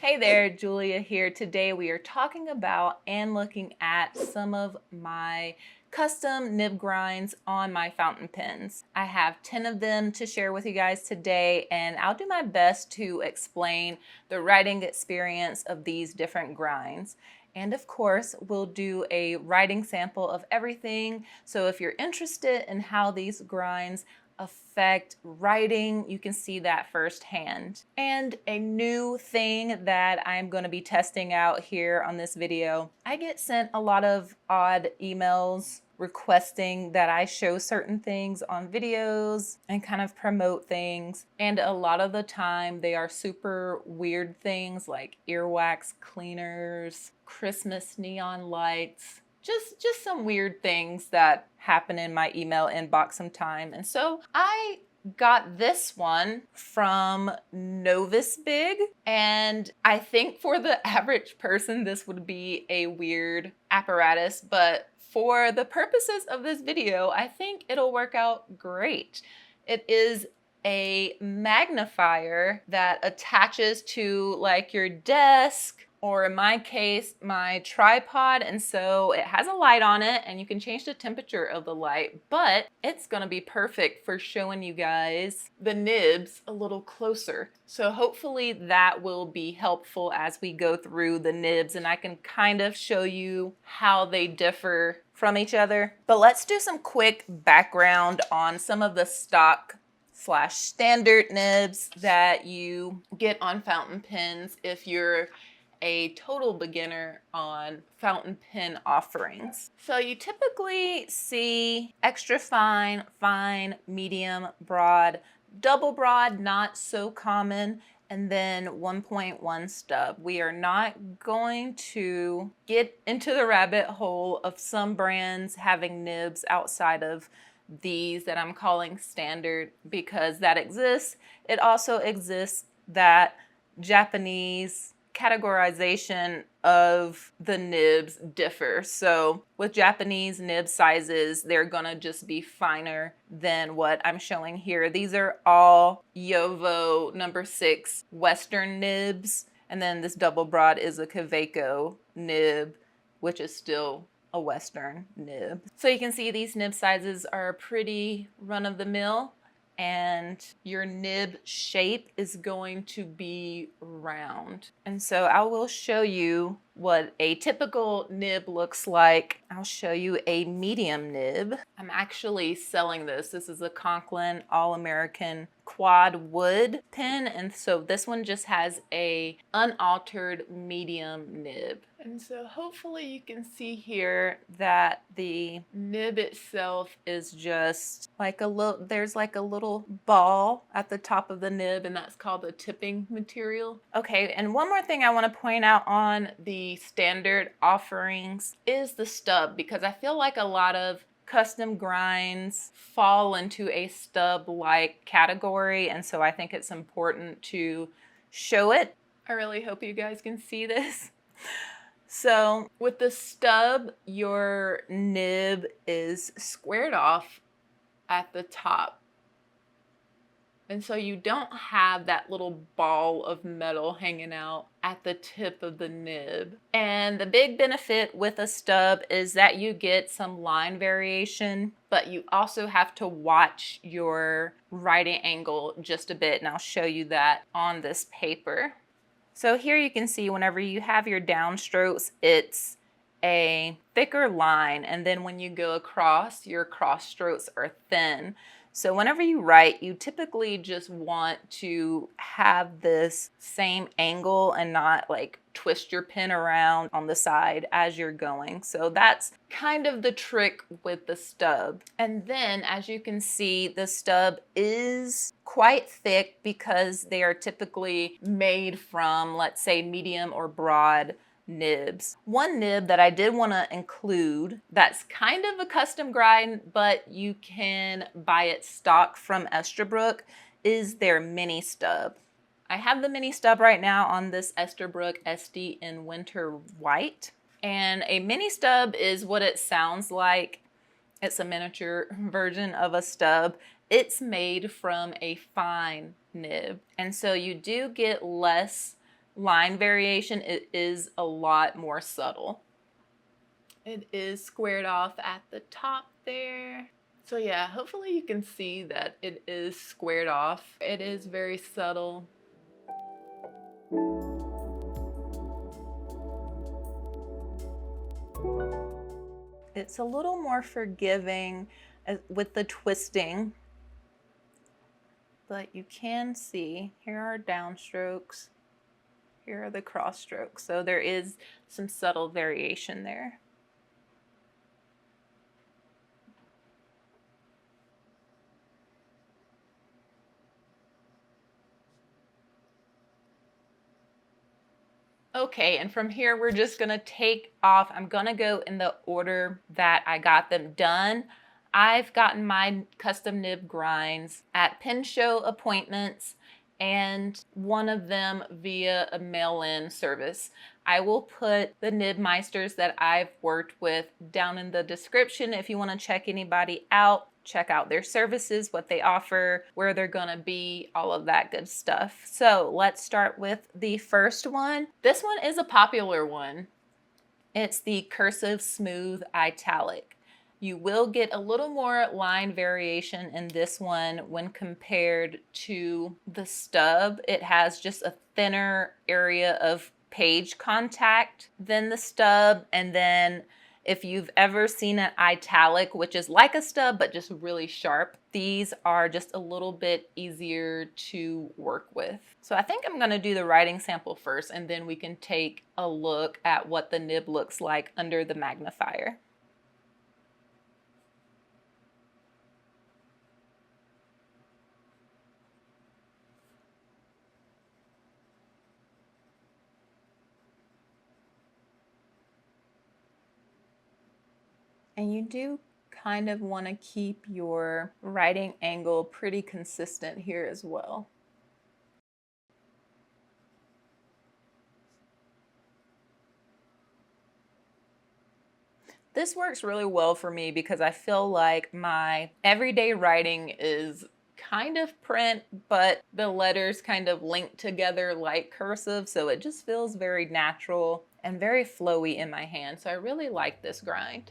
Hey there, Julia here. Today we are talking about and looking at some of my custom nib grinds on my fountain pens. I have 10 of them to share with you guys today, and I'll do my best to explain the writing experience of these different grinds. And of course, we'll do a writing sample of everything. So if you're interested in how these grinds affect writing, you can see that firsthand. And a new thing that I'm going to be testing out here on this video, I get sent a lot of odd emails requesting that I show certain things on videos and kind of promote things. And a lot of the time they are super weird things like earwax cleaners, Christmas neon lights, just some weird things that happen in my email inbox sometime. And so I got this one from NOEVSBIG, and I think for the average person this would be a weird apparatus, but for the purposes of this video, I think it'll work out great. It is a magnifier that attaches to like your desk, or in my case, my tripod, and so it has a light on it and you can change the temperature of the light, but it's gonna be perfect for showing you guys the nibs a little closer. So hopefully that will be helpful as we go through the nibs and I can kind of show you how they differ from each other. But let's do some quick background on some of the stock / standard nibs that you get on fountain pens if you're a total beginner on fountain pen offerings. So you typically see extra fine, fine, medium, broad, double broad, not so common, and then 1.1 stub. We are not going to get into the rabbit hole of some brands having nibs outside of these that I'm calling standard, because that exists. It also exists that Japanese categorization of the nibs differ. So with Japanese nib sizes, they're gonna just be finer than what I'm showing here. These are all Yovo number 6 Western nibs. And then this double broad is a Kaweco nib, which is still a Western nib. So you can see these nib sizes are pretty run-of-the-mill, and your nib shape is going to be round. And so I will show you what a typical nib looks like. I'll show you a medium nib. I'm actually selling this. This is a Conklin All-American quad wood pen, and so this one just has a unaltered medium nib. And so hopefully you can see here that the nib itself is just like a little, there's like a little ball at the top of the nib, and that's called the tipping material. Okay, and one more thing I want to point out on the standard offerings is the stub, because I feel like a lot of custom grinds fall into a stub-like category, and so I think it's important to show it. I really hope you guys can see this. So with the stub, your nib is squared off at the top. And so you don't have that little ball of metal hanging out at the tip of the nib. And the big benefit with a stub is that you get some line variation, but you also have to watch your writing angle just a bit. And I'll show you that on this paper. So here you can see whenever you have your downstrokes, it's a thicker line. And then when you go across, your cross strokes are thin. So whenever you write, you typically just want to have this same angle and not like twist your pen around on the side as you're going. So that's kind of the trick with the stub. And then as you can see, the stub is quite thick because they are typically made from, let's say, medium or broad nibs. One nib that I did want to include that's kind of a custom grind, but you can buy it stock from Estabrook, is their mini stub. I have the mini stub right now on this Estabrook SD in Winter White. And a mini stub is what it sounds like. It's a miniature version of a stub. It's made from a fine nib. And so you do get less line variation, it is a lot more subtle. It is squared off at the top there. So yeah, hopefully you can see that it is squared off. It is very subtle. It's a little more forgiving with the twisting, but you can see here are downstrokes, here are the cross strokes. So there is some subtle variation there. Okay, and from here we're just gonna take off. I'm gonna go in the order that I got them done. I've gotten my custom nib grinds at pin show appointments and one of them via a mail-in service. I will put the nibmeisters that I've worked with down in the description if you want to check anybody out. Check out their services, what they offer, where they're gonna be, all of that good stuff. So let's start with the first one. This one is a popular one. It's the Cursive Smooth Italic. You will get a little more line variation in this one when compared to the Stub. It has just a thinner area of page contact than the Stub, and then if you've ever seen an Italic, which is like a Stub but just really sharp, these are just a little bit easier to work with. So I think I'm gonna do the writing sample first, and then we can take a look at what the nib looks like under the magnifier. And you do kind of want to keep your writing angle pretty consistent here as well. This works really well for me because I feel like my everyday writing is kind of print, but the letters kind of link together like cursive, so it just feels very natural and very flowy in my hand. So I really like this grind.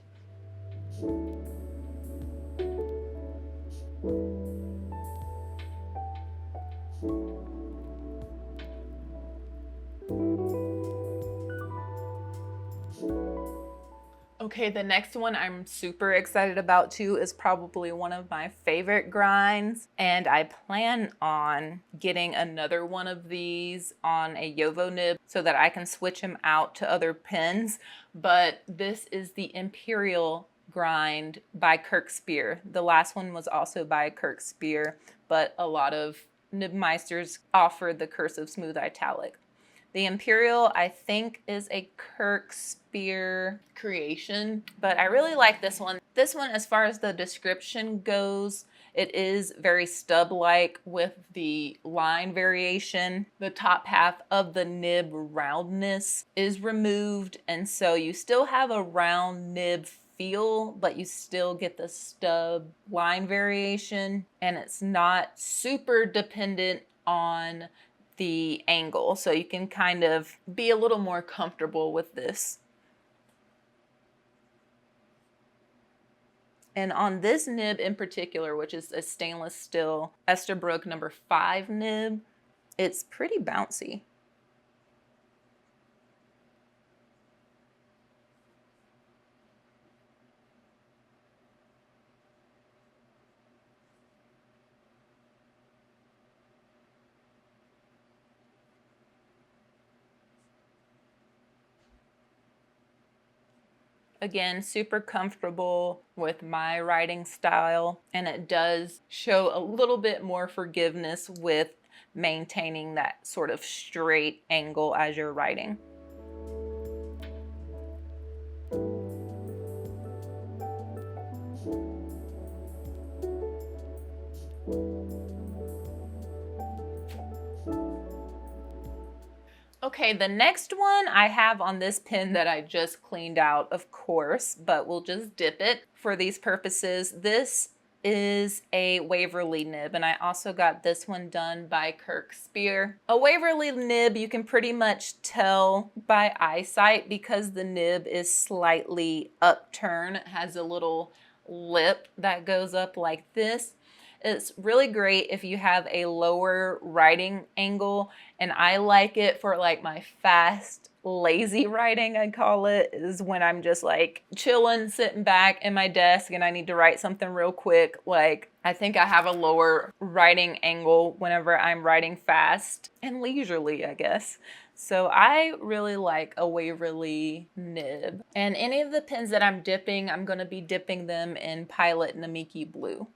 Okay, the next one I'm super excited about too is probably one of my favorite grinds, and I plan on getting another one of these on a Yovo nib so that I can switch them out to other pens. But this is the Imperial grind by Cursive. The last one was also by Cursive, but a lot of nibmeisters offer the Cursive Smooth Italic. The Imperial, I think, is a Cursive creation, but I really like this one. This one, as far as the description goes, it is very Stub-like with the line variation. The top half of the nib roundness is removed, and so you still have a round nib feel, but you still get the Stub line variation, and it's not super dependent on the angle, so you can kind of be a little more comfortable with this. And on this nib in particular, which is a stainless steel Esterbrook number 5 nib, it's pretty bouncy. Again, super comfortable with my writing style, and it does show a little bit more forgiveness with maintaining that sort of straight angle as you're writing. Okay, the next one I have on this pen that I just cleaned out, of course, but we'll just dip it for these purposes. This is a Waverly nib, and I also got this one done by Cursive. A Waverly nib you can pretty much tell by eyesight because the nib is slightly upturned. It has a little lip that goes up like this. It's really great if you have a lower writing angle, and I like it for like my fast, lazy writing, I call it, is when I'm just like chilling, sitting back in my desk and I need to write something real quick. Like, I think I have a lower writing angle whenever I'm writing fast and leisurely, I guess. So I really like a Waverly nib. And any of the pens that I'm dipping, I'm going to be dipping them in Pilot Namiki Blue.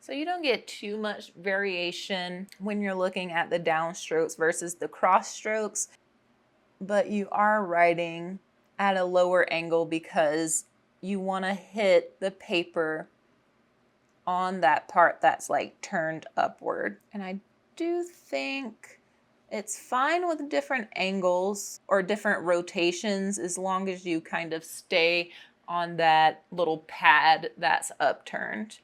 So you don't get too much variation when you're looking at the downstrokes versus the cross strokes, but you are writing at a lower angle because you want to hit the paper on that part that's like turned upward. And I do think it's fine with different angles or different rotations as long as you kind of stay on that little pad that's upturned.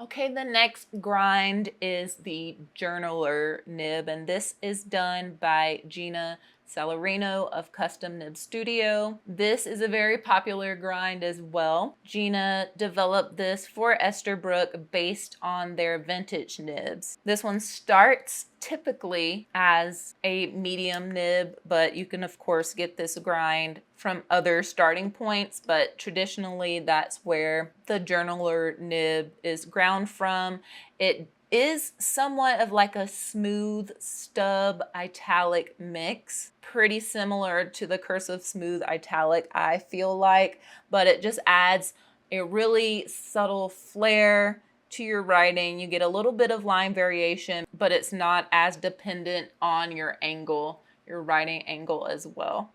Okay, the next grind is the journaler nib, and this is done by Gina Celerino of Custom Nib Studio. This is a very popular grind as well. Gina developed this for Esterbrook based on their vintage nibs. This one starts typically as a medium nib, but you can of course get this grind from other starting points, but traditionally that's where the journaler nib is ground from. It is somewhat of like a smooth stub italic mix, pretty similar to the Cursive smooth italic, I feel like, but it just adds a really subtle flair to your writing. You get a little bit of line variation, but it's not as dependent on your angle, your writing angle as well.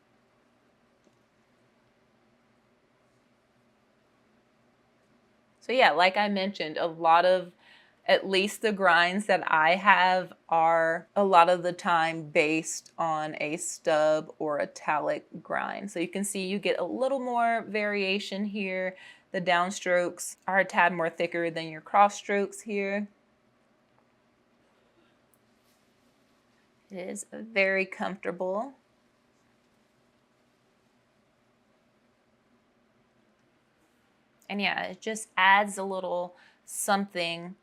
So yeah, like I mentioned, a lot of, at least the grinds that I have are a lot of the time based on a stub or italic grind. So you can see you get a little more variation here. The downstrokes are a tad more thicker than your cross strokes here. It is very comfortable. And yeah, it just adds a little something,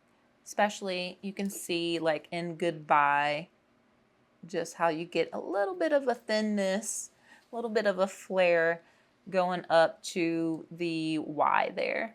especially you can see like in Goodbye, just how you get a little bit of a thinness, a little bit of a flare going up to the Y there.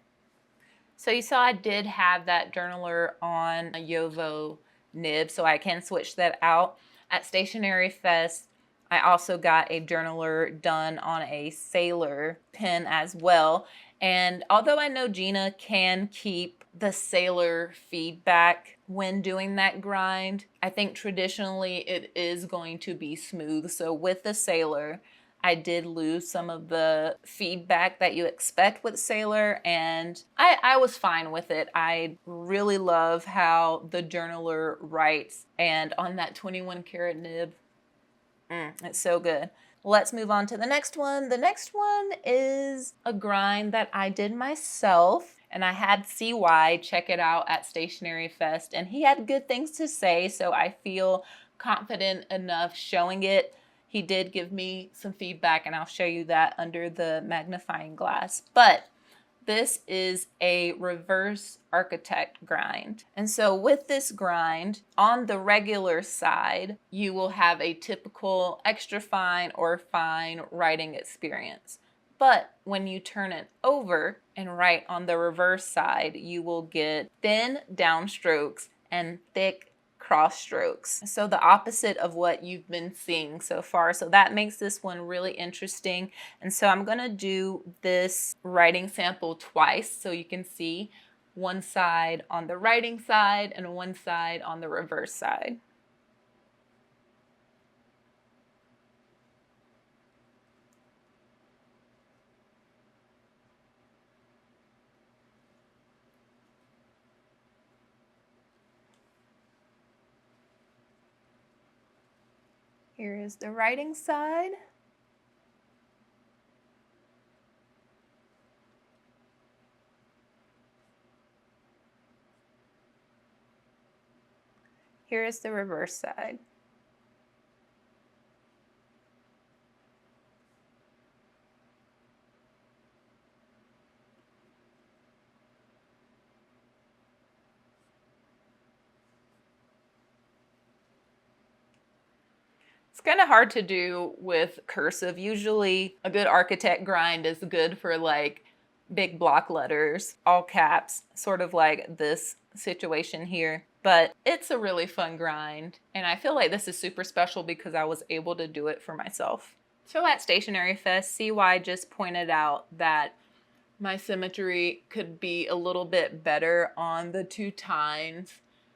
So you saw I did have that journaler on a Yovo nib, so I can switch that out. At Stationery Fest, I also got a journaler done on a Sailor pen as well. And although I know Gina can keep the Sailor feedback when doing that grind, I think traditionally it is going to be smooth. So with the Sailor, I did lose some of the feedback that you expect with Sailor, and I was fine with it. I really love how the journaler writes, and on that 21 karat nib, it's so good. Let's move on to the next one. The next one is a grind that I did myself, and I had CY check it out at Stationery Fest, and he had good things to say, so I feel confident enough showing it. He did give me some feedback, and I'll show you that under the magnifying glass. But this is a reverse architect grind. And so with this grind, on the regular side, you will have a typical extra fine or fine writing experience. But when you turn it over and write on the reverse side, you will get thin downstrokes and thick cross strokes. So the opposite of what you've been seeing so far. So that makes this one really interesting. And so I'm gonna do this writing sample twice so you can see one side on the writing side and one side on the reverse side. Here is the writing side. Here is the reverse side. It's kind of hard to do with cursive. Usually a good architect grind is good for like big block letters, all caps, sort of like this situation here. But it's a really fun grind. And I feel like this is super special because I was able to do it for myself. So at Stationery Fest, CY just pointed out that my symmetry could be a little bit better on the two tines,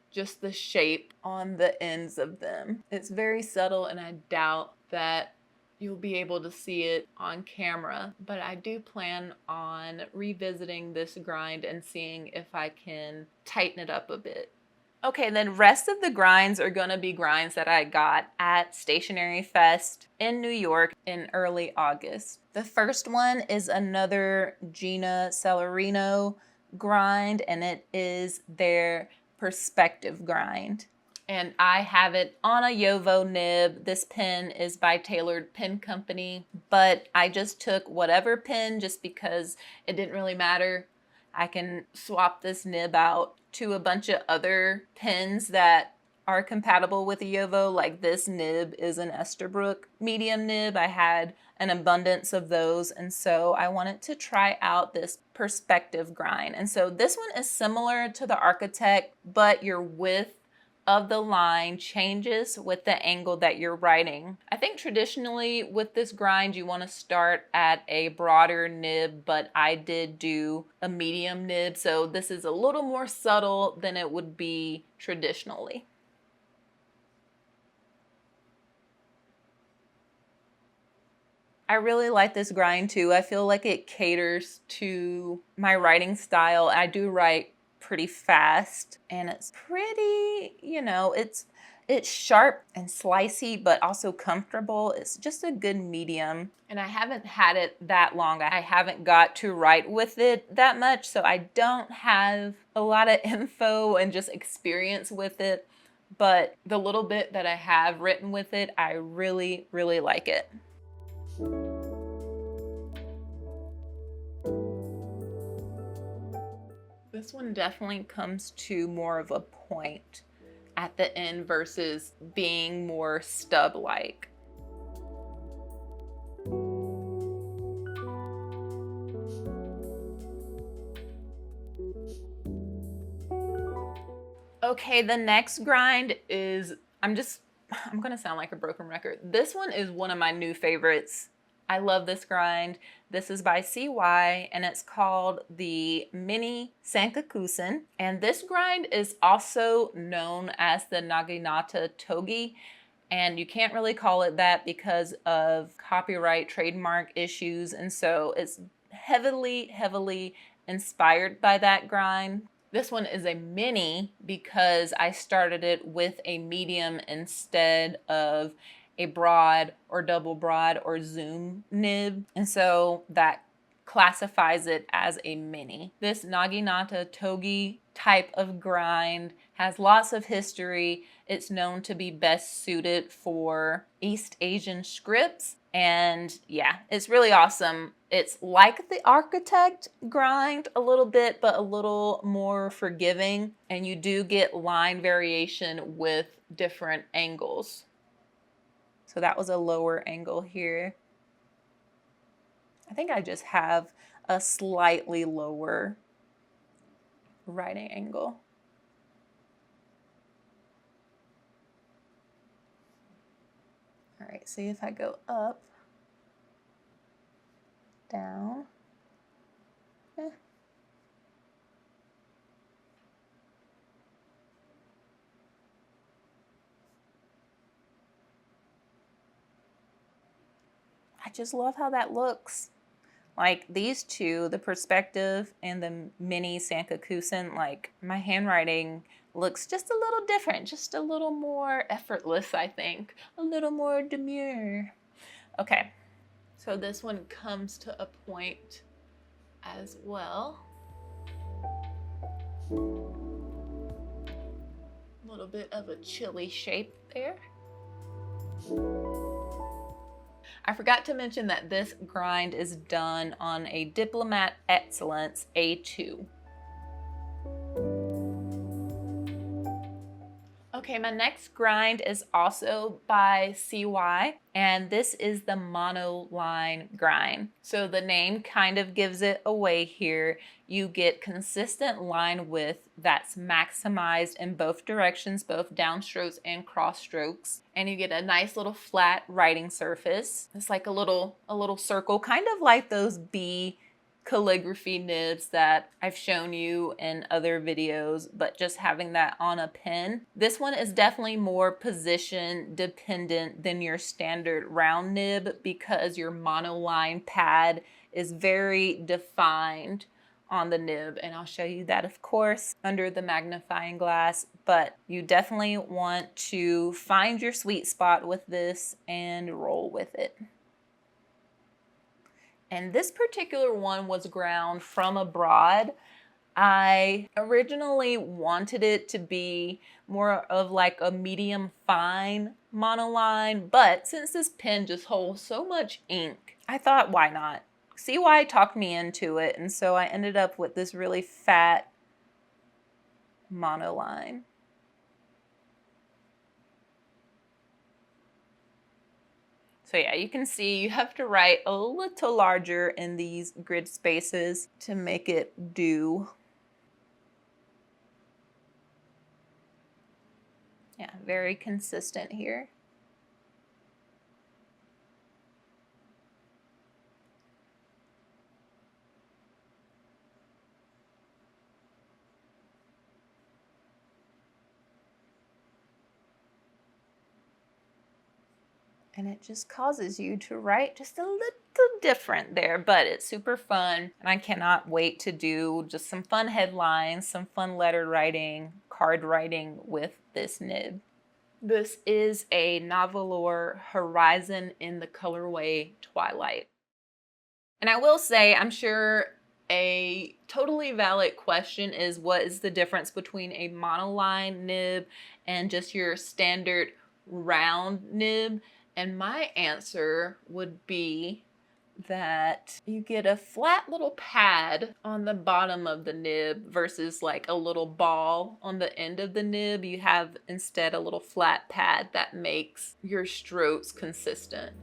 just the shape on the ends of them. It's very subtle and I doubt that you'll be able to see it on camera, but I do plan on revisiting this grind and seeing if I can tighten it up a bit. Okay, then rest of the grinds are gonna be grinds that I got at Stationery Fest in New York in early August. The first one is another Gina Celerino grind, and it is their perspective grind. And I have it on a Yovo nib. This pen is by Tailored Pen Company, but I just took whatever pen just because it didn't really matter. I can swap this nib out to a bunch of other pens that are compatible with a Yovo. Like this nib is an Esterbrook medium nib. I had an abundance of those, and so I wanted to try out this perspective grind. And so this one is similar to the Architect, but your width of the line changes with the angle that you're writing. I think traditionally with this grind you want to start at a broader nib, but I did do a medium nib, so this is a little more subtle than it would be traditionally. I really like this grind too. I feel like it caters to my writing style. I do write pretty fast and it's pretty, you know, it's sharp and slicey but also comfortable. It's just a good medium, and I haven't had it that long. I haven't got to write with it that much, so I don't have a lot of info and just experience with it, but the little bit that I have written with it, I really like it. This one definitely comes to more of a point at the end versus being more stub-like. Okay, the next grind is, I'm gonna sound like a broken record. This one is one of my new favorites. I love this grind. This is by CY and it's called the Mini Sankakusen. And this grind is also known as the Naginata Togi. And you can't really call it that because of copyright trademark issues. And so it's heavily inspired by that grind. This one is a mini because I started it with a medium instead of a broad or double broad or zoom nib, and so that classifies it as a mini. This Naginata Togi type of grind has lots of history. It's known to be best suited for East Asian scripts, and yeah, it's really awesome. It's like the Architect grind a little bit, but a little more forgiving, and you do get line variation with different angles. So that was a lower angle here. I think I just have a slightly lower writing angle. right, see if I go up, down, I just love how that looks. Like these two, the perspective and the mini Sankakusen, like my handwriting looks just a little different, just a little more effortless, I think. A little more demure. Okay, so this one comes to a point as well. A little bit of a chilly shape there. I forgot to mention that this grind is done on a Diplomat Excellence A2. Okay, my next grind is also by CY, and this is the Monoline grind. So the name kind of gives it away here. You get consistent line width that's maximized in both directions, both downstrokes and cross strokes. And you get a nice little flat writing surface. It's like a little circle, kind of like those B calligraphy nibs that I've shown you in other videos, but just having that on a pen. This one is definitely more position dependent than your standard round nib because your monoline pad is very defined on the nib, and I'll show you that of course under the magnifying glass, but you definitely want to find your sweet spot with this and roll with it. And this particular one was ground from abroad. I originally wanted it to be more of like a medium fine monoline, but since this pen just holds so much ink, I thought, why not? CY talked me into it, and so I ended up with this really fat monoline. So yeah, you can see you have to write a little larger in these grid spaces to make it do. Yeah, very consistent here. And it just causes you to write just a little different there, but it's super fun. And I cannot wait to do just some fun headlines, some fun letter writing, card writing with this nib. This is a Novelore Horizon in the colorway Twilight. And I will say, I'm sure a totally valid question is what is the difference between a monoline nib and just your standard round nib? And my answer would be that you get a flat little pad on the bottom of the nib versus like a little ball on the end of the nib. You have instead a little flat pad that makes your strokes consistent.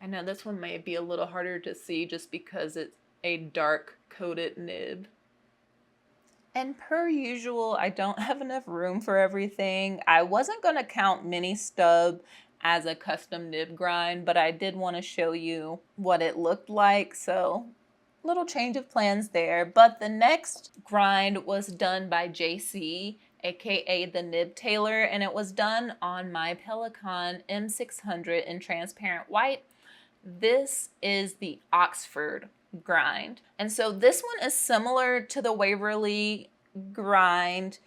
I know this one may be a little harder to see just because it's a dark coated nib. And per usual, I don't have enough room for everything. I wasn't going to count mini Stub as a custom nib grind, but I did want to show you what it looked like. So little change of plans there. But the next grind was done by JC, aka the Nib Tailor, and it was done on my Pelikan M600 in transparent white. This is the Oxford grind. And so this one is similar to the Waverly grind,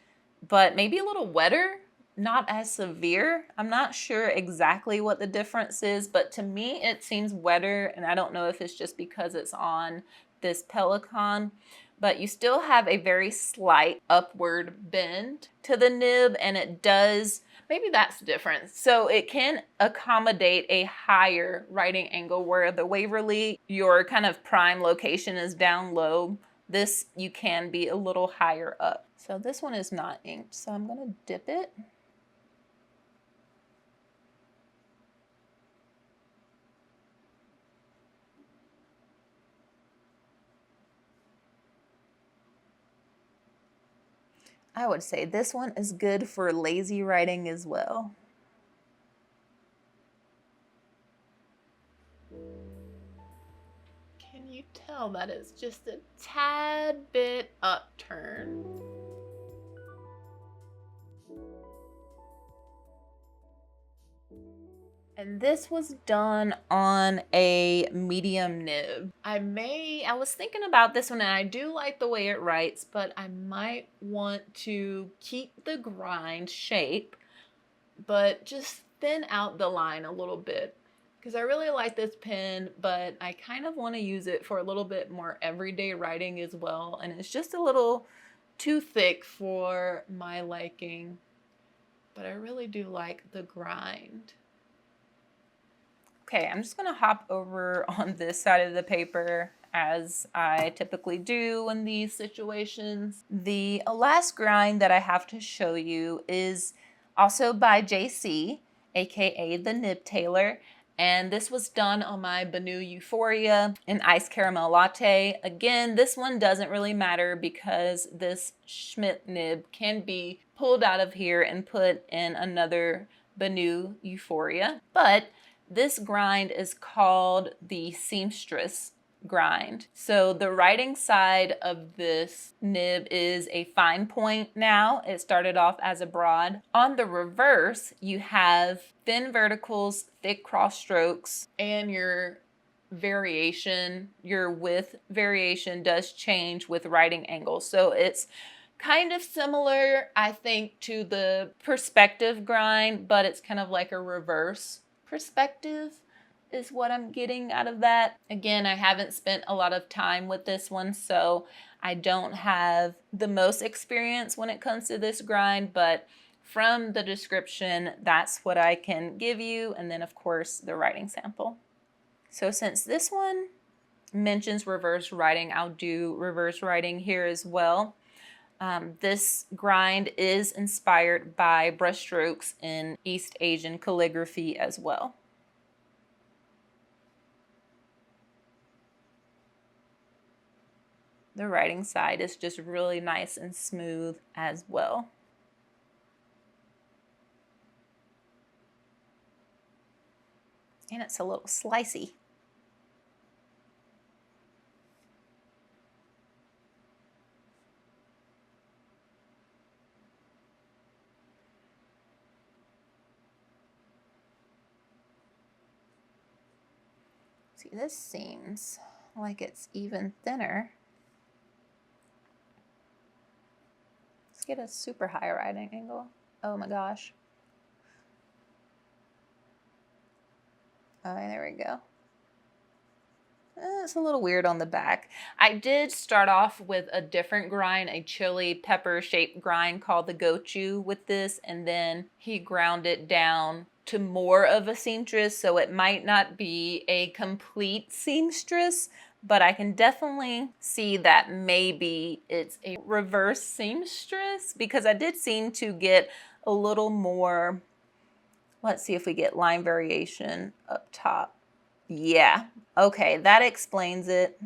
but maybe a little wetter, not as severe. I'm not sure exactly what the difference is, but to me it seems wetter, and I don't know if it's just because it's on this Pelikan, but you still have a very slight upward bend to the nib, and it does, maybe that's different. So it can accommodate a higher writing angle where the Waverly, your kind of prime location is down low. This, you can be a little higher up. So this one is not inked, so I'm gonna dip it. I would say this one is good for lazy writing as well. Can you tell that it's just a tad bit upturned? And this was done on a medium nib. I was thinking about this one, and I do like the way it writes, but I might want to keep the grind shape, but just thin out the line a little bit. Because I really like this pen, but I kind of want to use it for a little bit more everyday writing as well. And it's just a little too thick for my liking, but I really do like the grind. Okay, I'm just gonna hop over on this side of the paper as I typically do in these situations. The last grind that I have to show you is also by JC, aka the Nib Tailor. And this was done on my Banu Euphoria in Iced Caramel Latte. Again, this one doesn't really matter because this Schmidt nib can be pulled out of here and put in another Banu Euphoria. But this grind is called the Seamstress grind. So the writing side of this nib is a fine point now. It started off as a broad. On the reverse, you have thin verticals, thick cross strokes, and your variation, your width variation does change with writing angles. So it's kind of similar, I think, to the perspective grind, but it's kind of like a reverse perspective is what I'm getting out of that. Again, I haven't spent a lot of time with this one, so I don't have the most experience when it comes to this grind, but from the description, that's what I can give you, and then of course the writing sample. So since this one mentions reverse writing, I'll do reverse writing here as well. This grind is inspired by brushstrokes in East Asian calligraphy as well. The writing side is just really nice and smooth as well. And it's a little slicey. See, this seems like it's even thinner. Let's get a super high writing angle. Oh my gosh. Oh, there we go. It's a little weird on the back. I did start off with a different grind, a chili pepper shaped grind called the gochu with this, and then he ground it down to more of a seamstress, so it might not be a complete seamstress, but I can definitely see that maybe it's a reverse seamstress because I did seem to get a little more. Let's see if we get line variation up top. Yeah, okay, that explains it.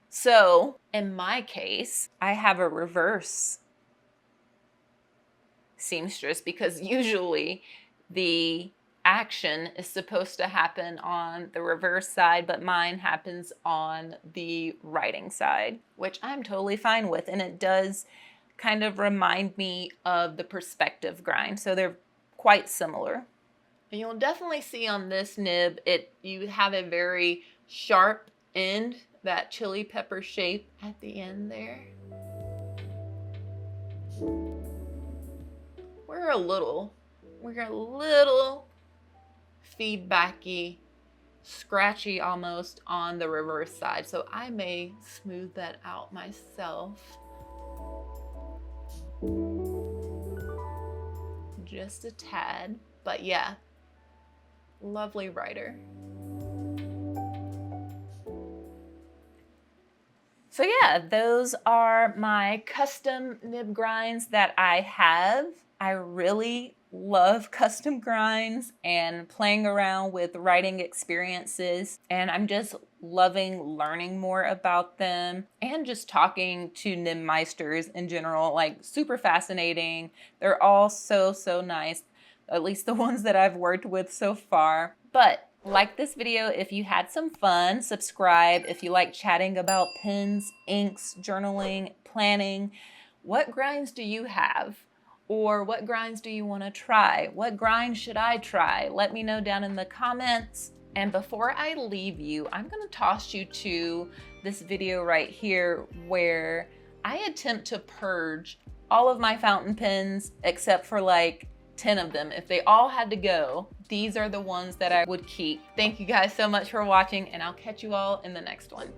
So in my case, I have a reverse seamstress because usually the action is supposed to happen on the reverse side, but mine happens on the writing side, which I'm totally fine with. And it does kind of remind me of the perspective grind. So they're quite similar. And you'll definitely see on this nib, you have a very sharp end, that chili pepper shape at the end there. We're a little feedbacky, scratchy almost on the reverse side. So I may smooth that out myself. Just a tad, but yeah, lovely writer. So yeah, those are my custom nib grinds that I have. I really love custom grinds and playing around with writing experiences, and I'm just loving learning more about them and just talking to nibmeisters in general, like super fascinating. They're all so nice, at least the ones that I've worked with so far. But like this video if you had some fun, subscribe if you like chatting about pens, inks, journaling, planning. What grinds do you have? Or what grinds do you want to try? What grind should I try? Let me know down in the comments. And before I leave you, I'm going to toss you to this video right here where I attempt to purge all of my fountain pens except for like 10 of them. If they all had to go, these are the ones that I would keep. Thank you guys so much for watching, and I'll catch you all in the next one.